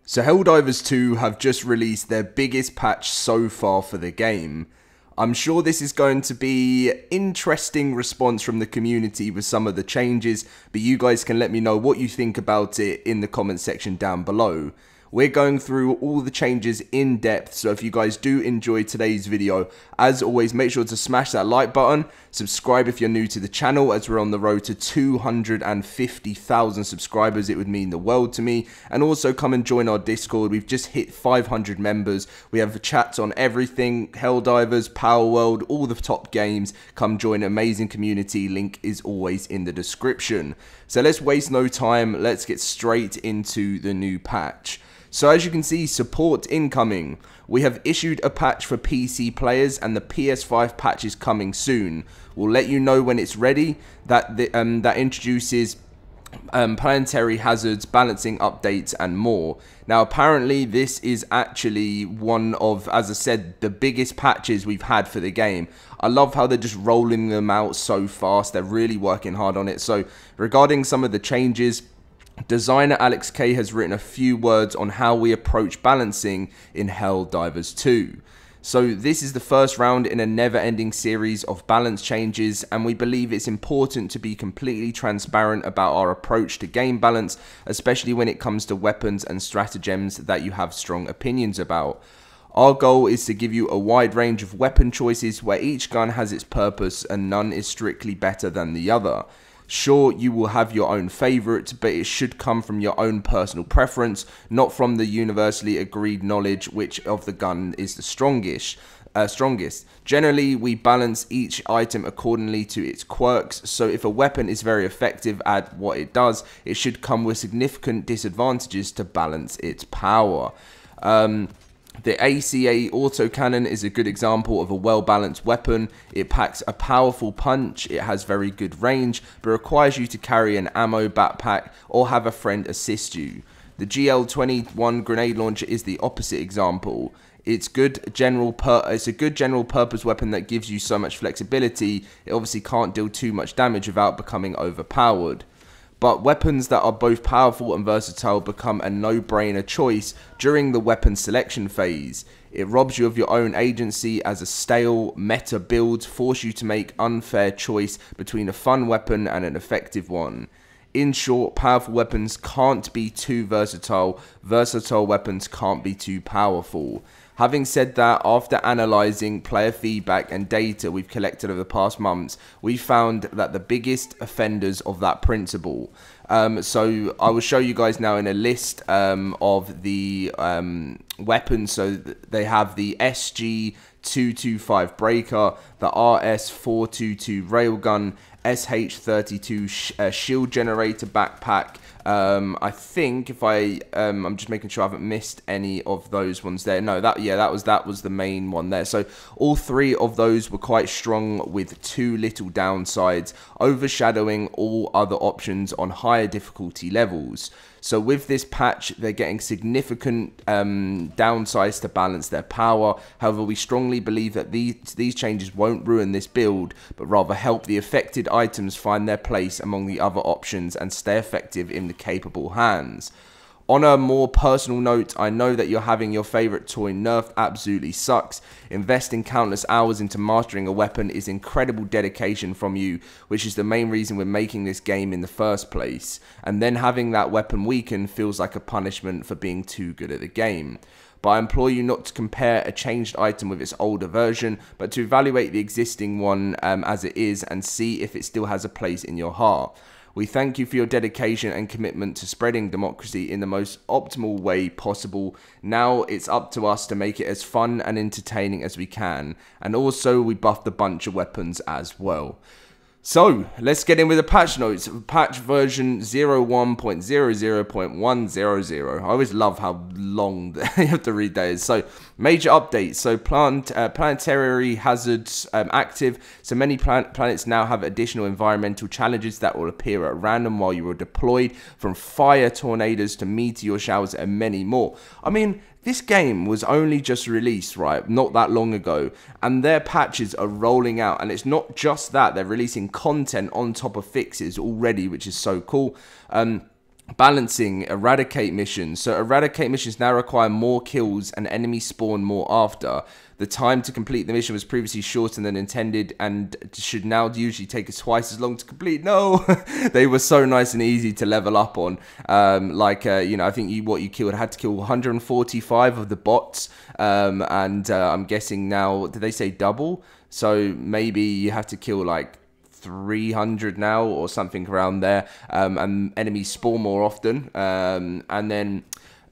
So Helldivers 2 have just released their biggest patch so far for the game. I'm sure this is going to be interesting response from the community with some of the changes, but you guys can let me know what you think about it in the comment section down below. We're going through all the changes in depth, so if you guys do enjoy today's video, as always, make sure to smash that like button, subscribe if you're new to the channel, as we're on the road to 250,000 subscribers. It would mean the world to me. And also come and join our Discord. We've just hit 500 members. We have chats on everything, Helldivers, Power World, all the top games. Come join an amazing community. Link is always in the description. So let's waste no time. Let's get straight into the new patch. So as you can see, support incoming. We have issued a patch for PC players and the PS5 patch is coming soon. We'll let you know when it's ready. That introduces planetary hazards, balancing updates and more. Now apparently this is actually one of, as I said, the biggest patches we've had for the game. I love how they're just rolling them out so fast. They're really working hard on it. So regarding some of the changes, designer Alex K has written a few words on how we approach balancing in Helldivers 2. So this is the first round in a never-ending series of balance changes, and we believe it's important to be completely transparent about our approach to game balance, especially when it comes to weapons and stratagems that you have strong opinions about. Our goal is to give you a wide range of weapon choices where each gun has its purpose and none is strictly better than the other. Sure, you will have your own favourite, but it should come from your own personal preference, not from the universally agreed knowledge which of the gun is the strongest. Generally, we balance each item accordingly to its quirks, so if a weapon is very effective at what it does, it should come with significant disadvantages to balance its power. The ACA autocannon is a good example of a well-balanced weapon. It packs a powerful punch, it has very good range, but requires you to carry an ammo backpack or have a friend assist you. The GL-21 grenade launcher is the opposite example. It's a good general purpose weapon that gives you so much flexibility. It obviously can't deal too much damage without becoming overpowered. But weapons that are both powerful and versatile become a no-brainer choice during the weapon selection phase. It robs you of your own agency as a stale meta builds force you to make unfair choice between a fun weapon and an effective one. In short, powerful weapons can't be too versatile, versatile weapons can't be too powerful. Having said that, after analysing player feedback and data we've collected over the past months, we found that the biggest offenders of that principle. So I will show you guys now in a list of the weapons. So they have the SG-225 breaker, the RS-422 railgun, SH-32 shield generator backpack. I think if I'm just making sure I haven't missed any of those ones there. No, that was the main one there. So all three of those were quite strong with too little downsides, overshadowing all other options on higher difficulty levels. So with this patch, they're getting significant downsides to balance their power. However, we strongly believe that these changes won't ruin this build, but rather help the affected items find their place among the other options and stay effective in the capable hands. On a more personal note, I know that you're having your favourite toy nerfed absolutely sucks. Investing countless hours into mastering a weapon is incredible dedication from you, which is the main reason we're making this game in the first place. And then having that weapon weakened feels like a punishment for being too good at the game. But I implore you not to compare a changed item with its older version, but to evaluate the existing one as it is and see if it still has a place in your heart. We thank you for your dedication and commitment to spreading democracy in the most optimal way possible. Now it's up to us to make it as fun and entertaining as we can. And also we buffed a bunch of weapons as well. So, let's get in with the patch notes. Patch version 01.00.100. I always love how long you have to read that is. So, major updates. So, planetary hazards active. So, many planets now have additional environmental challenges that will appear at random while you are deployed, from fire tornadoes to meteor showers and many more. I mean, this game was only just released, right, not that long ago, and their patches are rolling out, and it's not just that, they're releasing content on top of fixes already, which is so cool. Balancing eradicate missions. So eradicate missions now require more kills and enemies spawn more after. The time to complete the mission was previously shorter than intended and should now usually take us twice as long to complete. No, they were so nice and easy to level up on. You know, I think what you killed had to kill 145 of the bots. I'm guessing now, did they say double? So maybe you have to kill like 300 now or something around there, and enemies spawn more often, and then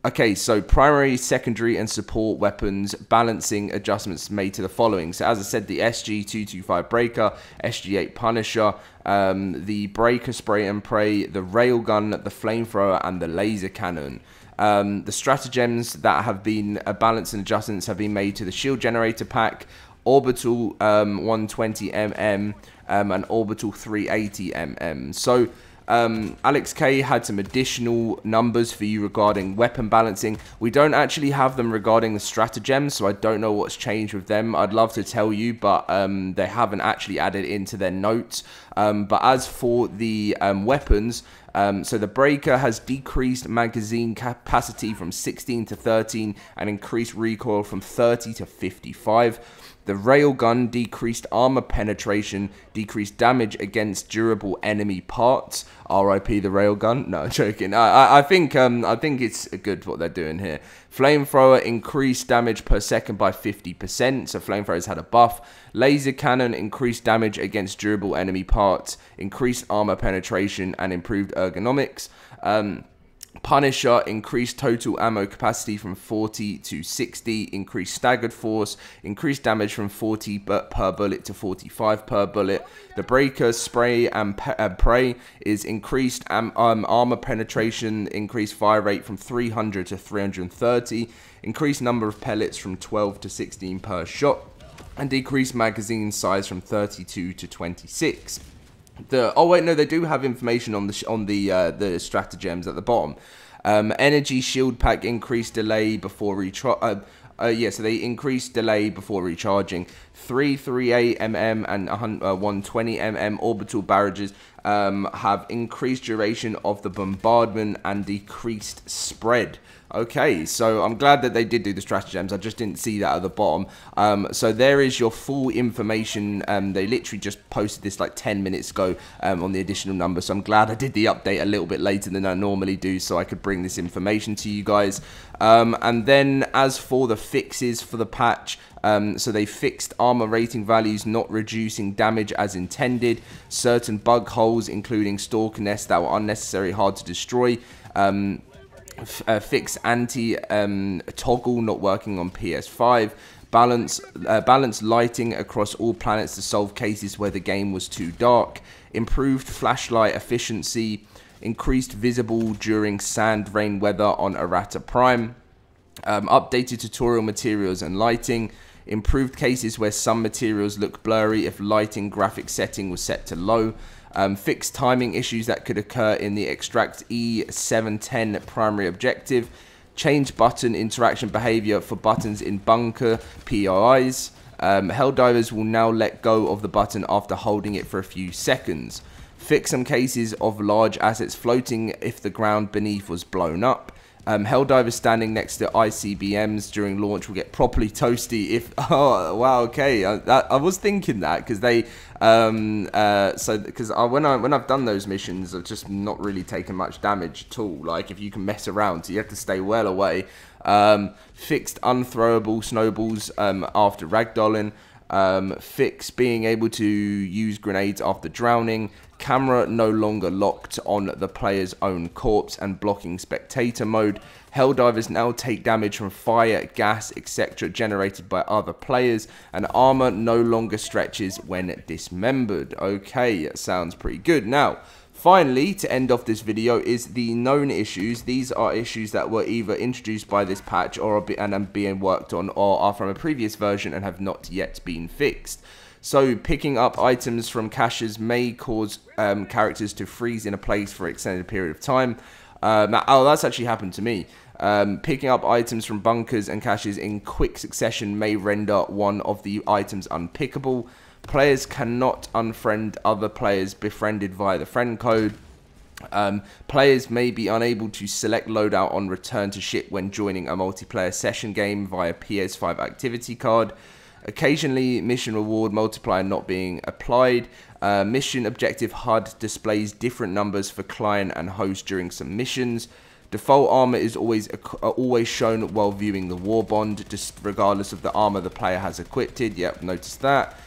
okay, so primary, secondary and support weapons balancing adjustments made to the following. So as I said, the SG-225 Breaker, SG-8 Punisher, the Breaker Spray and Pray, the Railgun, the Flamethrower and the Laser Cannon. The stratagems that have been balanced and adjustments have been made to the Shield Generator pack, Orbital 120mm, and Orbital 380mm. So Alex K had some additional numbers for you regarding weapon balancing. We don't actually have them regarding the stratagems, so I don't know what's changed with them. I'd love to tell you, but they haven't actually added into their notes. But as for the weapons, so the Breaker has decreased magazine capacity from 16 to 13 and increased recoil from 30 to 55. The Railgun decreased armor penetration, decreased damage against durable enemy parts. RIP the Railgun. No, joking. I think it's good what they're doing here. Flamethrower increased damage per second by 50%. So Flamethrowers had a buff. Laser Cannon increased damage against durable enemy parts, increased armor penetration, and improved ergonomics. Punisher increased total ammo capacity from 40 to 60, increased staggered force, increased damage from 40 per bullet to 45 per bullet. The Breaker Spray and Pray is increased armor penetration, increased fire rate from 300 to 330, increased number of pellets from 12 to 16 per shot, and decreased magazine size from 32 to 26. Oh wait, no, they do have information on the stratagems at the bottom. Energy shield pack increased delay before recharge. So they increased delay before recharging. 338mm and 120mm orbital barrages have increased duration of the bombardment and decreased spread. Okay, so I'm glad that they did do the stratagems. I just didn't see that at the bottom. So there is your full information. They literally just posted this like 10 minutes ago on the additional number. So I'm glad I did the update a little bit later than I normally do so I could bring this information to you guys. And then as for the fixes for the patch, so they fixed armor rating values not reducing damage as intended. Certain bug holes, including stalker nests that were unnecessarily hard to destroy. Fix anti-toggle not working on PS5. Balance lighting across all planets to solve cases where the game was too dark. Improved flashlight efficiency. Increased visible during sand rain weather on Errata Prime. Updated tutorial materials and lighting. Improved cases where some materials look blurry if lighting graphic setting was set to low. Fixed timing issues that could occur in the Extract E710 primary objective. Change button interaction behavior for buttons in bunker POIs. Helldivers will now let go of the button after holding it for a few seconds. Fix some cases of large assets floating if the ground beneath was blown up. Helldivers standing next to ICBMs during launch will get properly toasty if... Oh, wow, okay. I was thinking that because they... when I've done those missions, I've just not really taken much damage at all. Like, if you can mess around, so you have to stay well away. Fixed unthrowable snowballs after ragdolling. Fix being able to use grenades after drowning. Camera no longer locked on the player's own corpse and blocking spectator mode. Helldivers now take damage from fire, gas, etc. generated by other players, and armor no longer stretches when dismembered. Okay, sounds pretty good. Now, finally, to end off this video is the known issues. These are issues that were either introduced by this patch or are being worked on or are from a previous version and have not yet been fixed. So picking up items from caches may cause characters to freeze in a place for an extended period of time. That's actually happened to me. Picking up items from bunkers and caches in quick succession may render one of the items unpickable. Players cannot unfriend other players befriended via the friend code. Players may be unable to select loadout on return to ship when joining a multiplayer session game via PS5 activity card. Occasionally, mission reward multiplier not being applied. Mission objective HUD displays different numbers for client and host during some missions. Default armor is always shown while viewing the war bond, just regardless of the armor the player has equipped. Yep, notice that.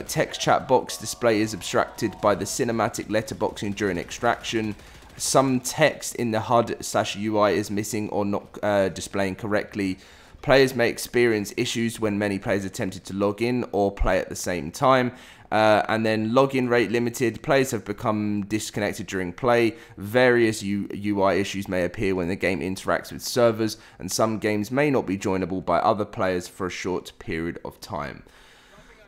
Text chat box display is abstracted by the cinematic letterboxing during extraction. Some text in the HUD/UI is missing or not displaying correctly. Players may experience issues when many players attempted to log in or play at the same time. And then login rate limited. Players have become disconnected during play. Various UI issues may appear when the game interacts with servers, and some games may not be joinable by other players for a short period of time.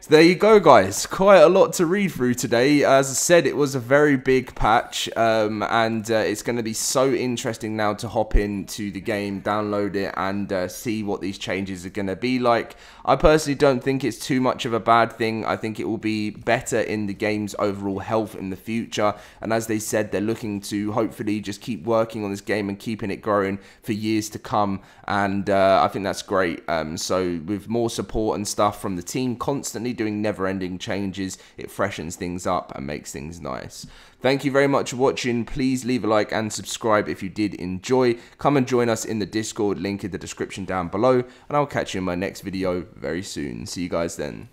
So there you go, guys. Quite a lot to read through today. As I said, it was a very big patch, and it's going to be so interesting now to hop into the game, download it, and see what these changes are going to be like. I personally don't think it's too much of a bad thing. I think it will be better in the game's overall health in the future. And as they said, they're looking to hopefully just keep working on this game and keeping it growing for years to come. And I think that's great. So with more support and stuff from the team constantly doing never-ending changes, it freshens things up and makes things nice. Thank you very much for watching. Please leave a like and subscribe if you did enjoy. Come and join us in the Discord, link in the description down below, and I'll catch you in my next video very soon. See you guys then.